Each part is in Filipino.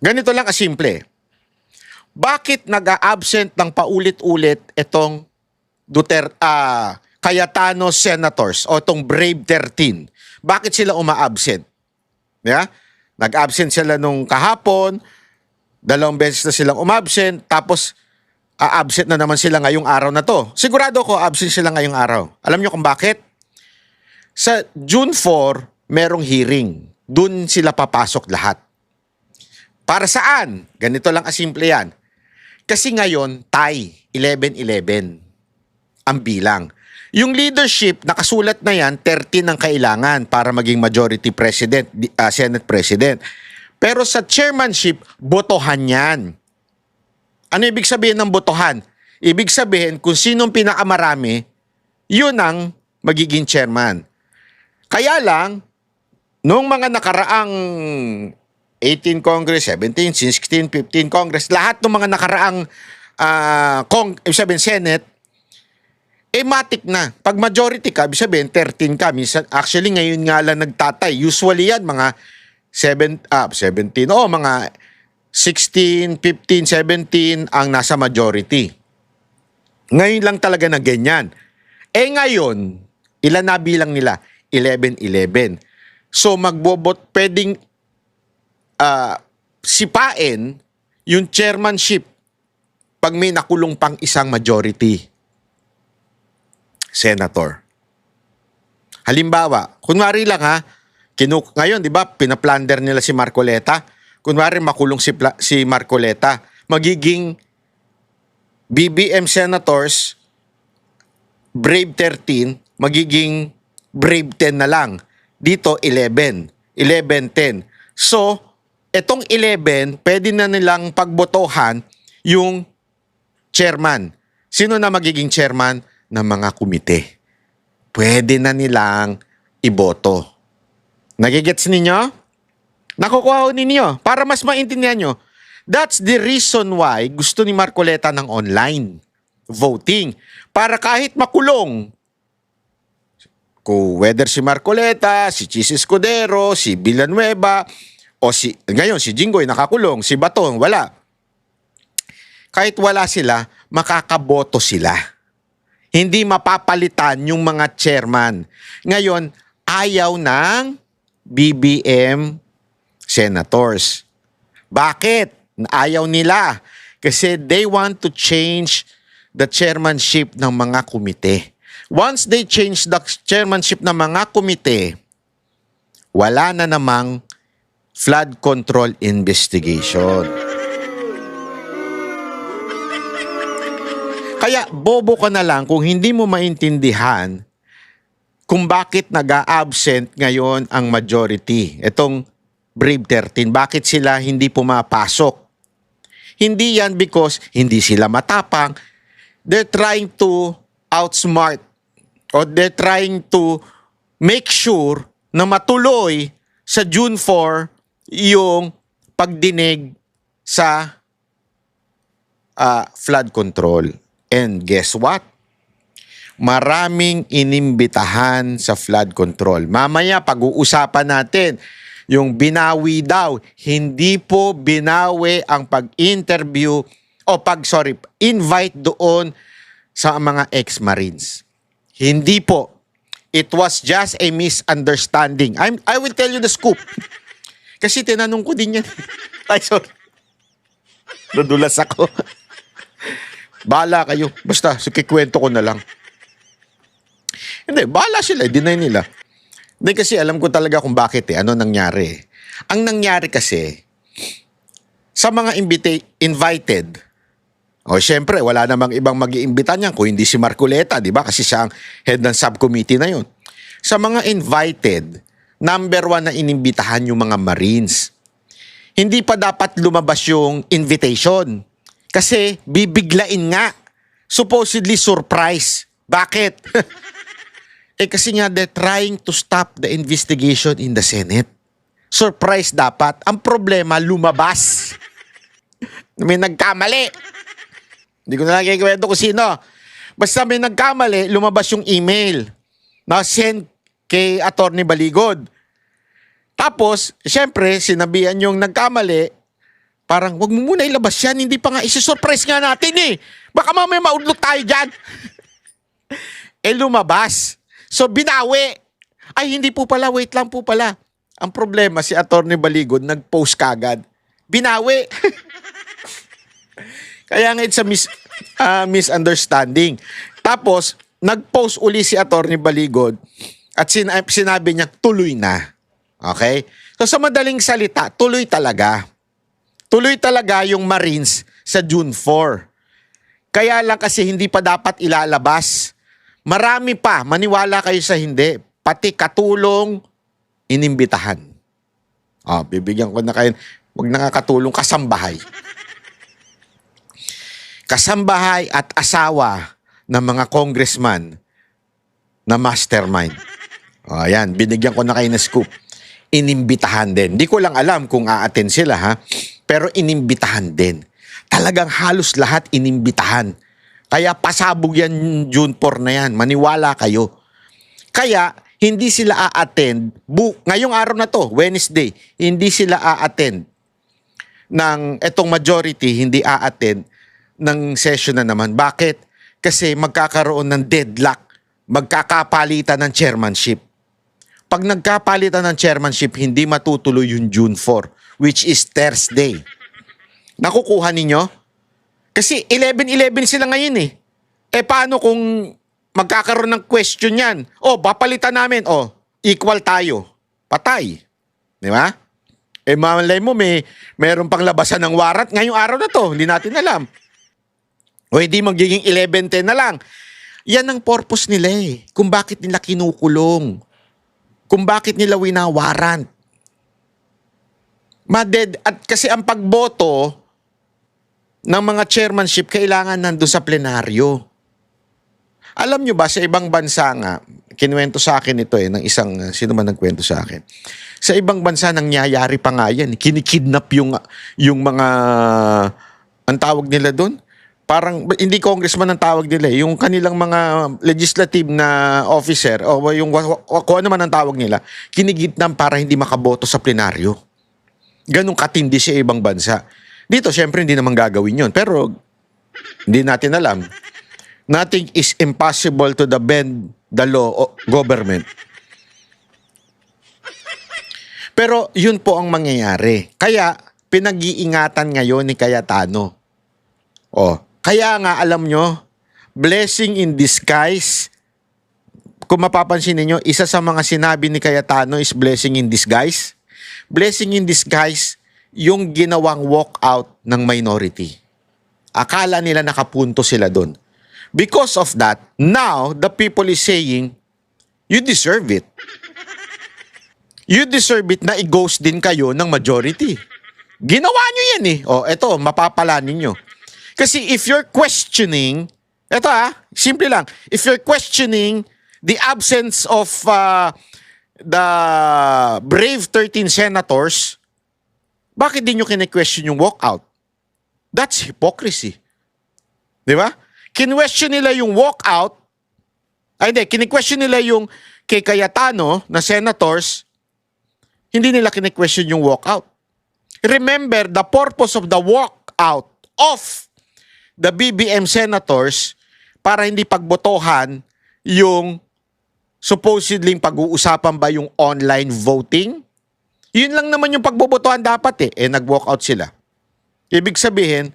Ganito lang kasimple. Bakit nag-a-absent ng paulit-ulit itong Cayetano senators o itong Brave 13? Bakit sila uma-absent? Yeah? Nag-absent sila nung kahapon, 2 beses na silang umabsent, tapos absent na naman sila ngayong araw na to. Sigurado ko absent sila ngayong araw. Alam niyo kung bakit? Sa June 4, merong hearing. Doon sila papasok lahat. Para saan? Ganito lang kasimple yan. Kasi ngayon, tie, 11-11 ang bilang. Yung leadership, nakasulat na yan, 13 ang kailangan para maging majority president, Senate president. Pero sa chairmanship, botohan yan. Ano ibig sabihin ng botohan? Ibig sabihin, kung sinong pinakamarami, yun ang magiging chairman. Kaya lang, noong mga nakaraang 18 Congress, 17, 16, 15 Congress, lahat ng mga nakaraang Senate, matik na. Pag majority ka, sabihin 13 ka. Actually, ngayon nga lang nagtatay. Usually yan, mga 17, mga 16, 15, 17 ang nasa majority. Ngayon lang talaga na ganyan. Ngayon, ilan na bilang nila? 11-11. So, pwedeng sipain yung chairmanship pag may nakulong pang isang majority senator. Halimbawa, kunwari lang ngayon, di ba, pinaplander nila si Marcoleta. Kunwari makulong si Marcoleta, magiging BBM senators, Brave 13, magiging Brave 10 na lang. Dito, 11. 11-10. So, etong 11, pwede na nilang pagbotohan yung chairman. Sino na magiging chairman ng mga komite? Pwede na nilang iboto. Nagigets ninyo? Nakukuha ninyo para mas maintindihan nyo. That's the reason why gusto ni Marcoleta ng online voting. Para kahit makulong, whether si Marcoleta, si Chis Escudero, si Villanueva, o ngayon si Jinggoy nakakulong, si Batong wala. Kahit wala sila, makakaboto sila. Hindi mapapalitan yung mga chairman. Ngayon, ayaw ng BBM senators. Bakit? Ayaw nila. Kasi they want to change the chairmanship ng mga komite. Once they change the chairmanship ng mga komite, wala na namang flood control investigation. Kaya bobo ka na lang kung hindi mo maintindihan kung bakit nag-a-absent ngayon ang majority. Itong Brave 13, bakit sila hindi pumapasok? Hindi yan because hindi sila matapang. They're trying to outsmart or they're trying to make sure na matuloy sa June 4 yung pagdinig sa flood control. And guess what? Maraming inimbitahan sa flood control. Mamaya pag-uusapan natin yung binawi daw. Hindi po binawi ang pag-interview invite doon sa mga ex-Marines. Hindi po. It was just a misunderstanding. I will tell you the scoop. Kasi tinanong ko din yan. Ay, sorry. Nadulas ako. Bahala kayo. Basta, kikwento ko na lang. Hindi, bahala sila. Deny nila. Hindi kasi alam ko talaga kung bakit ano nangyari. Ang nangyari kasi, sa mga invited, syempre, wala namang ibang mag-iimbita niyan kung hindi si Marcoleta, di ba? Kasi siya ang head ng subcommittee na yun. Sa mga invited, number 1 na inimbitahan yung mga Marines. Hindi pa dapat lumabas yung invitation. Kasi bibiglain nga. Supposedly surprise. Bakit? Kasi nga they're trying to stop the investigation in the Senate. Surprise dapat. Ang problema, lumabas. May nagkamali. Hindi ko na lang kikwento kung sino. Basta may nagkamali, lumabas yung email na send kay Attorney Baligod. Tapos, siyempre, sinabihan yung nagkamali Parang, wag mo muna ilabas yan, hindi pa nga, isi-surprise nga natin eh. Baka mamaya maudlot tayo dyan. Lumabas. So, binawi. Ay, hindi po pala, wait lang po pala. Ang problema, si Atty. Baligod, nag-post kagad. Binawi. Kaya nga it's a misunderstanding. Tapos, nag-post uli si Atty. Baligod at sinabi niya, tuloy na. Okay? So, sa madaling salita, tuloy talaga. Tuloy talaga yung Marines sa June 4. Kaya lang kasi hindi pa dapat ilalabas. Marami pa, maniwala kayo sa hindi. Pati katulong, inimbitahan. Bibigyan ko na kayo, wag na nga katulong, kasambahay. Kasambahay at asawa ng mga congressman na mastermind. Ayan, binigyan ko na kayo ng scoop. Inimbitahan din. Di ko lang alam kung a-attend sila ha, pero inimbitahan din. Talagang halos lahat inimbitahan. Kaya pasabog yan June 4 na yan. Maniwala kayo. Kaya hindi sila a-attend. Ngayong araw na to, Wednesday, hindi sila a-attend ng etong majority, hindi a-attend ng session na naman. Bakit? Kasi magkakaroon ng deadlock. Magkakapalitan ng chairmanship. Pag nagkapalitan ng chairmanship, hindi matutuloy yung June 4, which is Thursday. Nakukuha ninyo? Kasi 11-11 sila ngayon eh. Paano kung magkakaroon ng question yan? Papalitan namin. Equal tayo. Patay. Di ba? Malay mo, meron pang labasan ng warrant ngayong araw na to. Hindi natin alam. Hindi magiging 11-10 na lang. Yan ang purpose nila eh. Kung bakit nila kinukulong. Kung bakit nila winawarrant. At kasi ang pagboto ng mga chairmanship kailangan nandun sa plenaryo. Alam nyo ba, sa ibang bansa nga, kinuwento sa akin ito ng isang, sino man nagkwento sa akin. Sa ibang bansa, nangyayari pa nga yan. Kinikidnap yung mga, ang tawag nila doon? Parang, hindi congressman ang tawag nila yung kanilang mga legislative na officer, yung kung ano man ang tawag nila, kinigitnam para hindi makaboto sa plenaryo. Ganong katindi sa ibang bansa. Dito, syempre, hindi naman gagawin yun. Pero, hindi natin alam. Nothing is impossible to the bend the law of government. Pero, yun po ang mangyayari. Kaya, pinag-iingatan ngayon ni Cayetano. Kaya nga, alam nyo, blessing in disguise. Kung mapapansin niyo, isa sa mga sinabi ni Cayetano is blessing in disguise. Blessing in disguise, yung ginawang walkout ng minority. Akala nila nakapunto sila doon. Because of that, now, the people is saying, you deserve it. You deserve it na i-ghost din kayo ng majority. Ginawa nyo yan eh. Eto, mapapala ninyo. Kasi if you're questioning, simple lang, if you're questioning the absence of the brave 13 senators, bakit di nyo kine-question yung walkout? That's hypocrisy. Di ba? Kine-question nila yung walkout, kine-question nila yung kay Cayetano na senators, hindi nila kine-question yung walkout. Remember, the purpose of the walkout of the BBM senators para hindi pagbotohan yung supposedly pag-uusapan ba yung online voting? Yun lang naman yung pagbobotohan dapat nag-walkout sila. Ibig sabihin,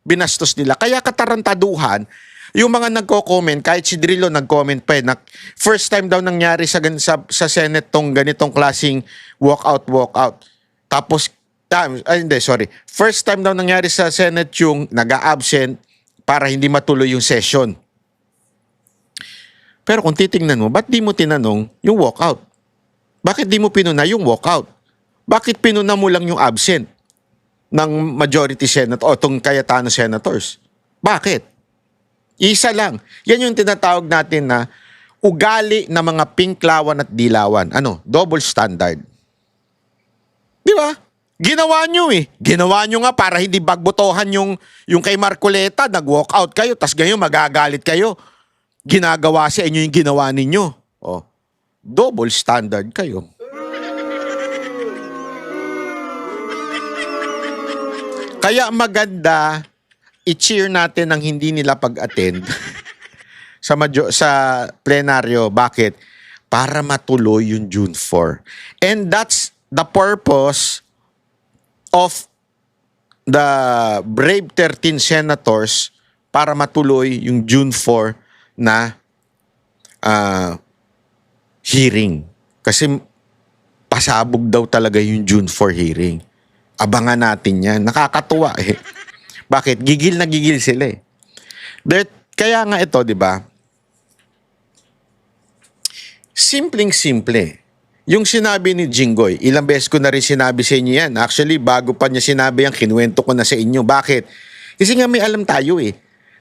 binastos nila. Kaya katarantaduhan, yung mga nagko-comment, kahit si Drillo nag-comment pa first time daw nangyari sa Senate tong ganitong klaseng walkout. Tapos, first time daw nangyari sa Senate yung nag-a-absent para hindi matuloy yung session. Pero kung titingnan mo, ba't di mo tinanong yung walkout? Bakit di mo pinuna yung walkout? Bakit pinuna mo lang yung absent ng majority Senate o itong Cayetano senators? Bakit? Isa lang. Yan yung tinatawag natin na ugali ng mga pinklawan at dilawan. Double standard. Di ba? Ginawa nyo Ginawa nyo nga para hindi bagbotohan yung kay Marcoleta, nag-walkout kayo, tas ngayon magagalit kayo. Ginagawa sa inyo yung ginawa ninyo. Double standard kayo. Kaya maganda i-cheer natin ang hindi nila pag-attend sa plenaryo. Bakit? Para matuloy yung June 4. And that's the purpose of the brave 13 senators, para matuloy yung June 4 na hearing. Kasi pasabog daw talaga yung June 4 hearing. Abangan natin yan. Nakakatuwa eh. Bakit? Gigil na gigil sila eh. Kaya nga ito, di ba? Simpleng-simple. Yung sinabi ni Jinggoy, ilang beses ko na rin sinabi sa inyo yan. Actually, bago pa niya sinabi yan, kinuwento ko na sa inyo. Bakit? Kasi nga may alam tayo eh.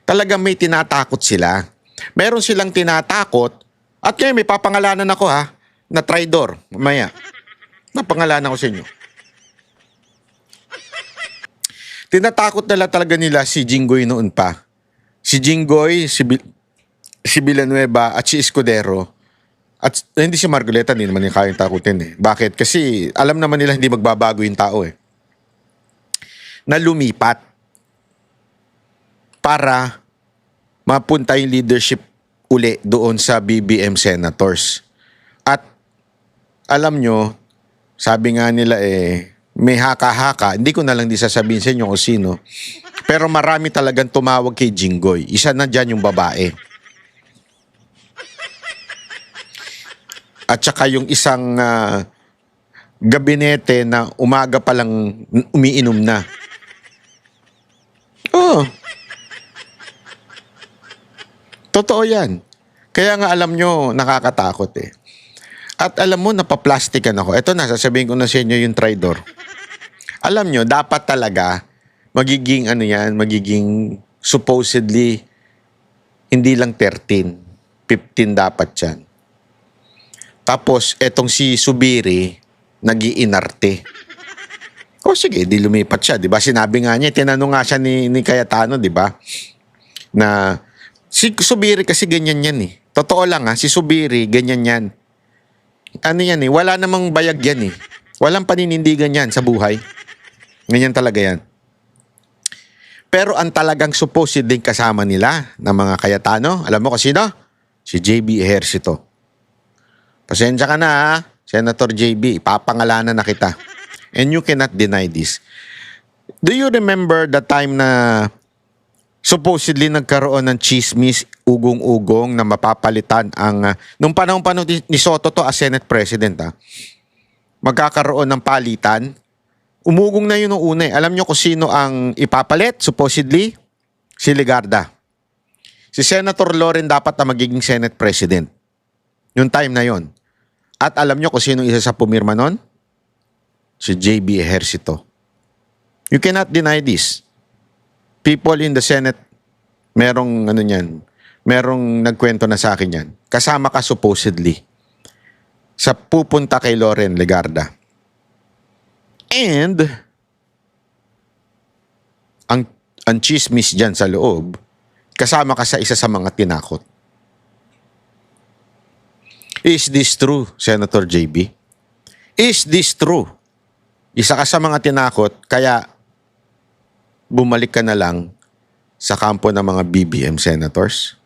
Talagang may tinatakot sila. Meron silang tinatakot. At kaya may papangalanan ako ha, na traidor. Mamaya. Napangalanan ko sa inyo. Tinatakot talaga nila si Jinggoy noon pa. Si Jinggoy, si Villanueva at si Escudero. At hindi si Margoleta, hindi naman yung kayang takutin eh. Bakit? Kasi alam naman nila hindi magbabago yung tao eh. Na lumipat para mapunta yung leadership uli doon sa BBM senators. At alam nyo, sabi nga nila eh, may haka-haka. Hindi ko na lang sasabihin sa inyo kung sino. Pero marami talagang tumawag kay Jinggoy. Isa na dyan yung babae. At saka yung isang gabinete na umaga pa lang umiinom na. Oh. Totoo yan. Kaya nga alam nyo, nakakatakot eh. At alam mo, napaplastikan ako. Ito na, sasabihin ko na sa inyo yung traidor. Alam nyo, dapat talaga magiging magiging supposedly hindi lang 13, 15 dapat yan. Tapos, etong si Subiri, nag-iinarte. O sige, di lumipat siya. Diba? Sinabi nga niya, tinanong nga siya ni Cayetano, diba? Na, si Subiri kasi ganyan yan eh. Totoo lang ha, si Subiri, ganyan yan. Ano yan eh, wala namang bayag yan eh. Walang paninindigan yan sa buhay. Ganyan talaga yan. Pero ang talagang supposedly kasama nila ng mga Cayetano, alam mo kung sino? Si JB Ejercito. Pasensya ka na ha, Senator JB, papangalanan na kita. And you cannot deny this. Do you remember the time na supposedly nagkaroon ng chismis, ugong-ugong na mapapalitan ang... nung panahon ni Soto to as Senate President ha, magkakaroon ng palitan. Umugong na yun noong una eh. Alam nyo kung sino ang ipapalit, supposedly? Si Legarda. Si Senator Loren dapat na magiging Senate President. Yung time na yon. At alam nyo kung sino isa sa pumirma nun? Si JB Ejercito. You cannot deny this. People in the Senate, merong nagkwento na sa akin yan. Kasama ka supposedly sa pupunta kay Loren Legarda. And ang chismis dyan sa loob, kasama ka sa isa sa mga tinakot. Is this true, Senator JB? Is this true? Isa ka sa mga tinakot, kaya bumalik ka na lang sa kampo ng mga BBM senators?